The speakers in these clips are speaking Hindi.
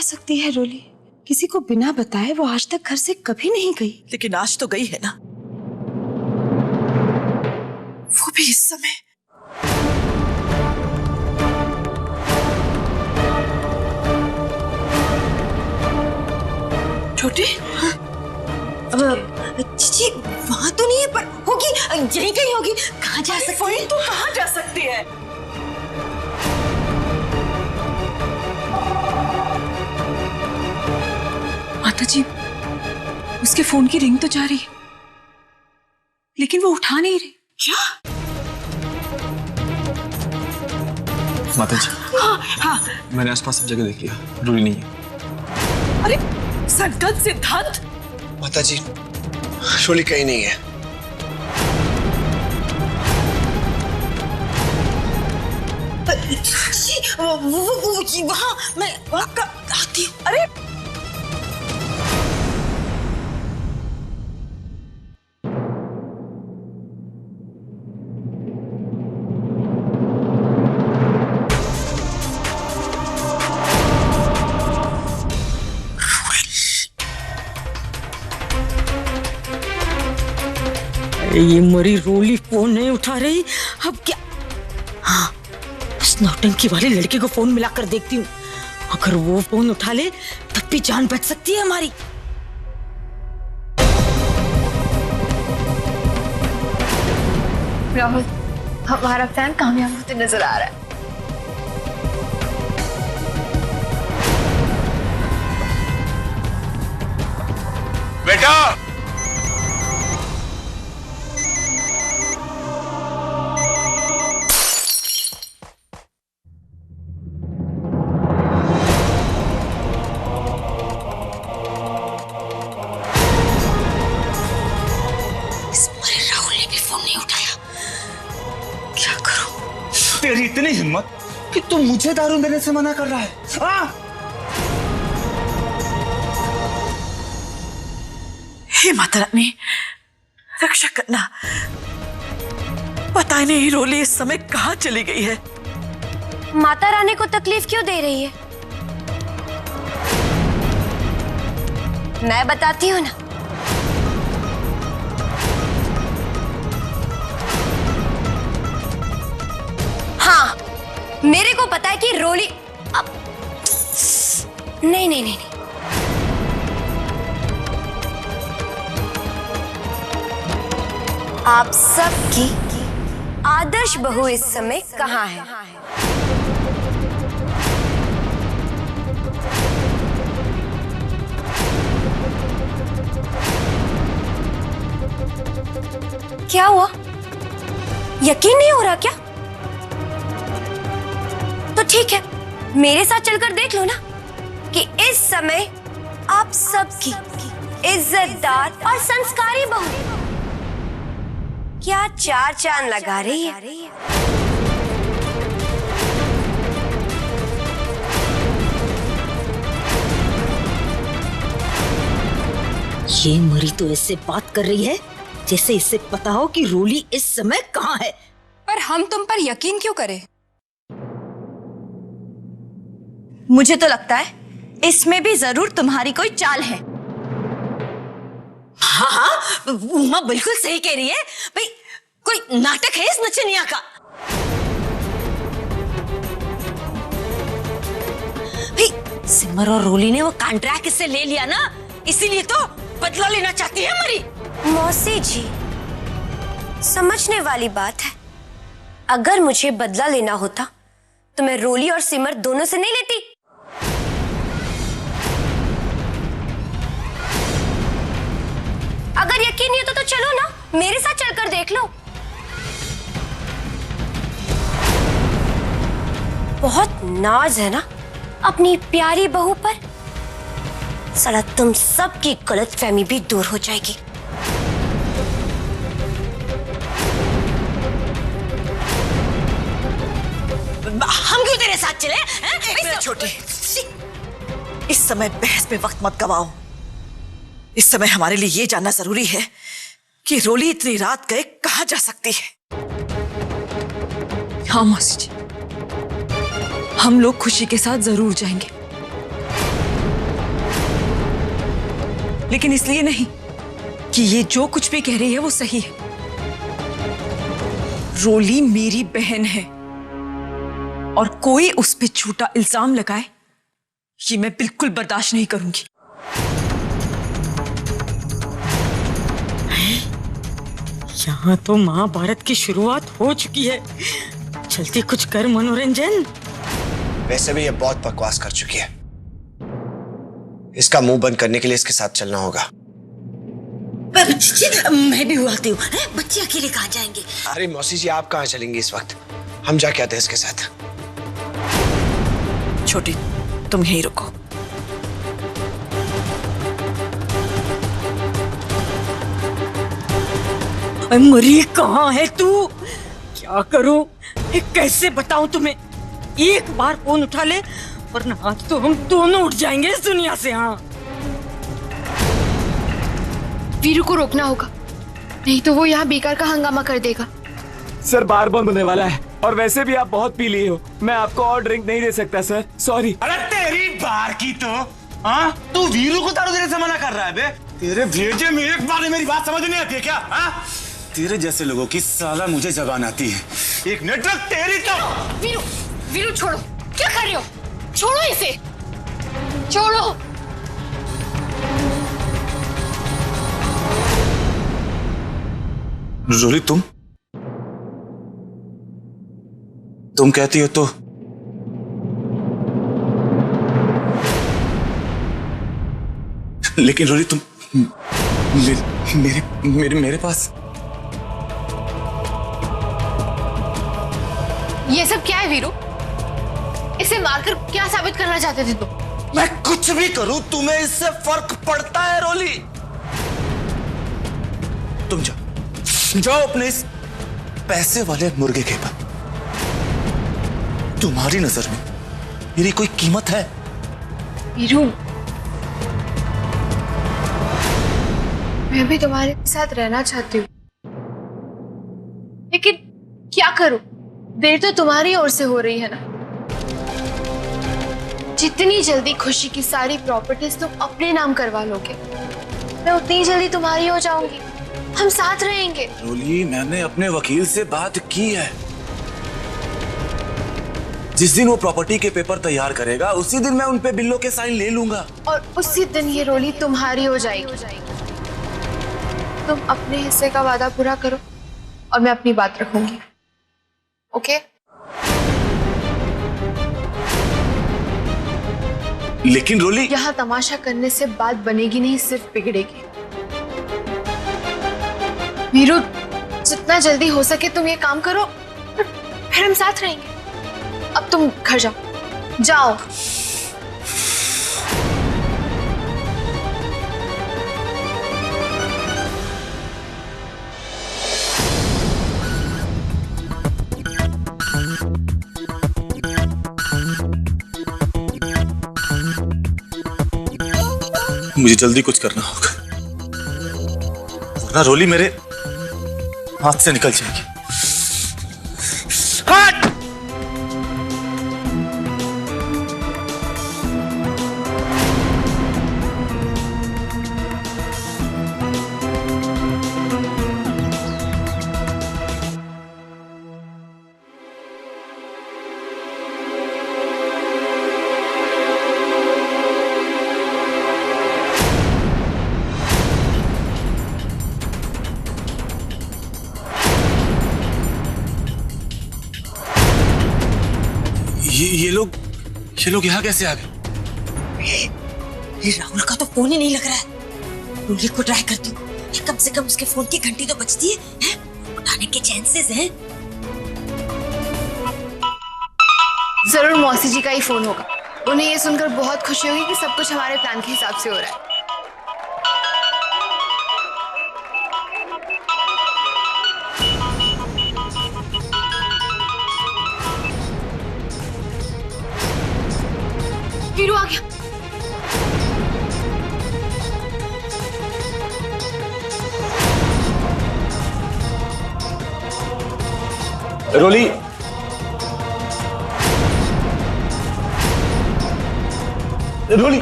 सकती है रोली? किसी को बिना बताए वो आज तक घर से कभी नहीं गई। लेकिन आज तो गई है ना, वो भी इस समय। छोटी, जी वहां तो नहीं है, पर होगी, यहीं कहीं होगी। कहाँ जा सकती है? तो कहाँ जा सकती है? माता जी, उसके फोन की रिंग तो जा रही है, लेकिन वो उठा नहीं रही। क्या? माता जी, हाँ, मैंने आसपास सब जगह देख लिया, रूली नहीं है। अरे संकल्प सिद्धांत। माता जी, रूली कहीं नहीं है। वो वहाँ मैं आती हूँ। अरे ये मरी रोली फोन नहीं उठा रही, अब क्या? हाँ, उस नौटंकी वाली लड़की को फोन मिलाकर देखती हूँ। अगर वो फोन उठा ले तब भी जान बच सकती है हमारी। राहुल, हमारा प्लान कामयाब होते नजर आ रहा है। बेटा, तेरी इतनी हिम्मत कि तू मुझे दारू देने से मना कर रहा है? हे माता रानी, रक्षा करना। पता नहीं रोली इस समय कहाँ चली गई है। माता रानी को तकलीफ क्यों दे रही है? मैं बताती हूँ ना। हाँ, मेरे को पता है कि रोली अब नहीं नहीं नहीं, नहीं। आप सबकी आदर्श बहू इस समय कहाँ है? क्या हुआ? यकीन नहीं हो रहा क्या? तो ठीक है, मेरे साथ चलकर देख लो ना कि इस समय आप सबकी इज्जतदार और संस्कारी बहू क्या चार चांद लगा रही है। ये मरी तो इससे बात कर रही है जैसे इससे पता हो कि रोली इस समय कहाँ है। पर हम तुम पर यकीन क्यों करें? मुझे तो लगता है इसमें भी जरूर तुम्हारी कोई चाल है। हाँ हाँ, उमा बिल्कुल सही कह रही है भाई, कोई नाटक है इस नचनिया का। भाई सिमर और रोली ने वो कॉन्ट्रैक्ट इससे ले लिया ना, इसीलिए तो बदला लेना चाहती है मरी। मौसी जी, समझने वाली बात है। अगर मुझे बदला लेना होता तो मैं रोली और सिमर दोनों से नहीं लेती। अगर यकीन नहीं होता तो चलो ना, मेरे साथ चलकर देख लो। बहुत नाज है ना अपनी प्यारी बहू पर। साला तुम सबकी गलतफहमी भी दूर हो जाएगी। हम क्यों तेरे साथ चले हैं? छोटी, इस समय बहस में वक्त मत गवाओ। इस समय हमारे लिए ये जानना जरूरी है कि रोली इतनी रात गए कहाँ जा सकती है। हाँ मौसी जी, हम लोग खुशी के साथ जरूर जाएंगे। लेकिन इसलिए नहीं कि ये जो कुछ भी कह रही है वो सही है। रोली मेरी बहन है और कोई उस पे झूठा इल्जाम लगाए ये मैं बिल्कुल बर्दाश्त नहीं करूंगी। यहाँ तो महाभारत की शुरुआत हो चुकी है। जल्दी कुछ कर मनोरंजन। वैसे भी ये बहुत बकवास कर चुकी है। इसका मुंह बंद करने के लिए इसके साथ चलना होगा। मैं भी आती हूँ। बच्चे अकेले कहाँ जाएंगे? अरे मौसी जी, आप कहाँ चलेंगे इस वक्त? हम जाके आते हैं इसके साथ। छोटी, तुम यहीं रुको। मरी कहाँ है तू? क्या करूं? कैसे बताऊं तुम्हें? एक बार फोन उठा ले वरना आज तो हम दोनों उठ जाएंगे इस दुनिया से। हाँ, वीरू को रोकना होगा, नहीं तो वो यहाँ बेकार का हंगामा कर देगा। सर बार बंद होने वाला है और वैसे भी आप बहुत पी लिए हो। मैं आपको और ड्रिंक नहीं दे सकता सर, सॉरी। अरे तेरी बार की तो हाँ, तू वीरू को दारू देने से मना कर रहा है बे? तेरे भेजे में एक बार मेरी बात समझ नहीं आती है क्या? हाँ, तेरे जैसे लोगों की साला मुझे जबान आती है। एक नेटवर्क तेरी तो। वीरू, वीरू छोड़ो, क्या कर रहे हो? छोड़ो इसे, छोड़ो। रोली, तुम कहती हो तो लेकिन रोली तुम मेरे पास ये सब क्या है वीरू? इसे मारकर क्या साबित करना चाहते थे तुम? मैं कुछ भी करूं तुम्हें इससे फर्क पड़ता है रोली? तुम जाओ अपने इस पैसे वाले मुर्गे के पास। तुम्हारी नजर में मेरी कोई कीमत है? वीरू, मैं भी तुम्हारे साथ रहना चाहती हूँ, लेकिन क्या करूं? देर तो तुम्हारी ओर से हो रही है ना। जितनी जल्दी खुशी की सारी प्रॉपर्टीज तुम अपने नाम करवा लोगे, मैं उतनी जल्दी तुम्हारी हो जाऊंगी। हम साथ रहेंगे। रोली, मैंने अपने वकील से बात की है। जिस दिन वो प्रॉपर्टी के पेपर तैयार करेगा उसी दिन मैं उन पे बिल्लों के साइन ले लूंगा। और उसी दिन ये रोली तुम्हारी हो जाएगी। तुम अपने हिस्से का वादा पूरा करो और मैं अपनी बात रखूंगी। ओके? लेकिन रोली, यहाँ तमाशा करने से बात बनेगी नहीं, सिर्फ बिगड़ेगी। वीरू, जितना जल्दी हो सके तुम ये काम करो, फिर हम साथ रहेंगे। अब तुम घर जाओ। मुझे जल्दी कुछ करना होगा वरना रोली मेरे हाथ से निकल जाएगी। हट! ये लोग यहाँ कैसे आ गए? राहुल का तो फोन ही नहीं लग रहा है। रोली को ट्राई करती हूँ, कम से कम उसके फोन की घंटी तो बजती है? उठाने के चांसेस हैं। जरूर मौसी जी का ही फोन होगा। उन्हें ये सुनकर बहुत खुशी होगी कि सब कुछ हमारे प्लान के हिसाब से हो रहा है। वीरू आ गया। रोली, रोली,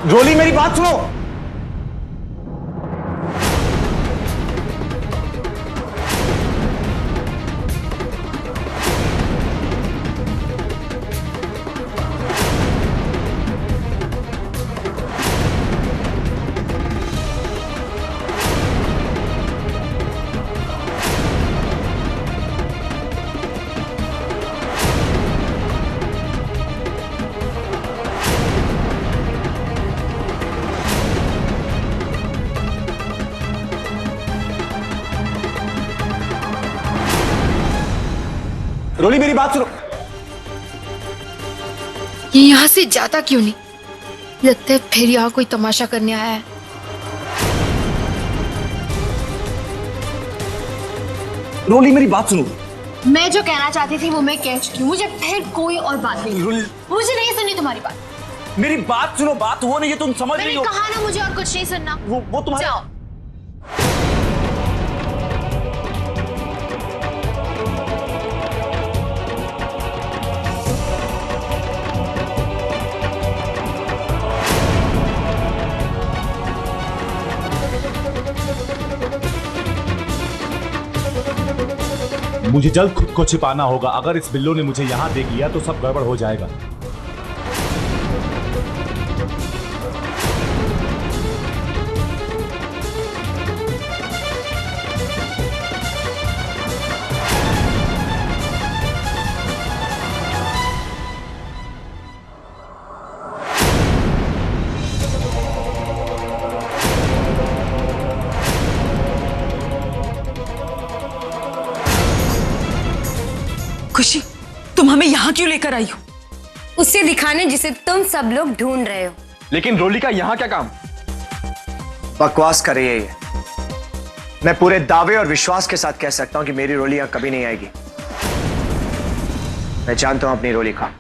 रोली मेरी बात सुनो। रोली मेरी बात सुनो। ये यहाँ से जाता क्यों नहीं? लगता है फिर यहाँ कोई तमाशा करने आया है। रोली मेरी बात सुनो। मैं जो कहना चाहती थी वो मैं कह चुकी हूँ। मुझे फिर कोई और बात नहीं, मुझे नहीं सुननी तुम्हारी बात। मेरी बात सुनो, बात वो नहीं है, तुम समझ मैंने रही हो। कहा ना मुझे और कुछ नहीं सुनना। वो तुम्हारा जाओ। मुझे जल्द खुद को छिपाना होगा। अगर इस बिल्लो ने मुझे यहाँ देख लिया तो सब गड़बड़ हो जाएगा। खुशी, तुम हमें यहाँ क्यों लेकर आई हो? उसे दिखाने जिसे तुम सब लोग ढूंढ रहे हो। लेकिन रोली का यहाँ क्या काम? बकवास कर रही है ये। मैं पूरे दावे और विश्वास के साथ कह सकता हूं कि मेरी रोली यहां कभी नहीं आएगी। मैं जानता हूं अपनी रोली का।